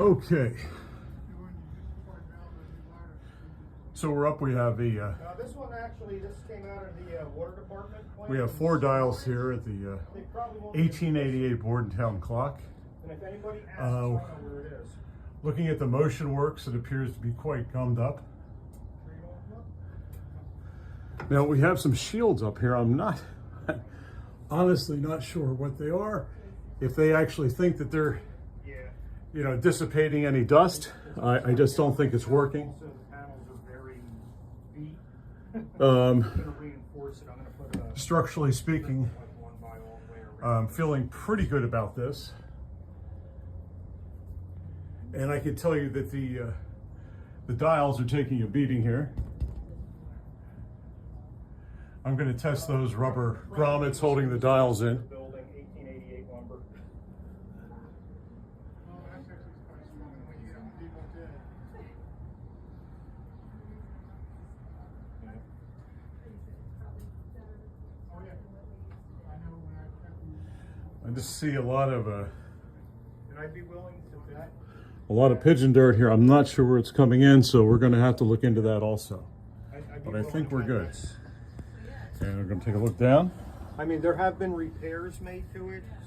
Okay. So we're up. We have the. This one actually, this came out of the water department. We have 4 dials here at the 1888 Bordentown clock. And if anybody asks, I know where it is. Looking at the motion works, it appears to be quite gummed up. Now we have some shields up here. I'm not, honestly not sure what they are. If they actually think that they're, you know, dissipating any dust, I just don't think it's working. So the panels are very beat. Um, I'm going to reinforce it. I'm going to put a Structurally speaking, one by all the way around. I'm feeling pretty good about this. And I can tell you that the dials are taking a beating here. I'm going to test those rubber grommets holding the dials in. Building 1888 lumber. I just see a lot of And I'd be willing to bet. a lot of pigeon dirt here. I'm not sure where it's coming in, so we're going to have to look into that also. But I think we're good. And we're going to take a look down. I mean, there have been repairs made to it.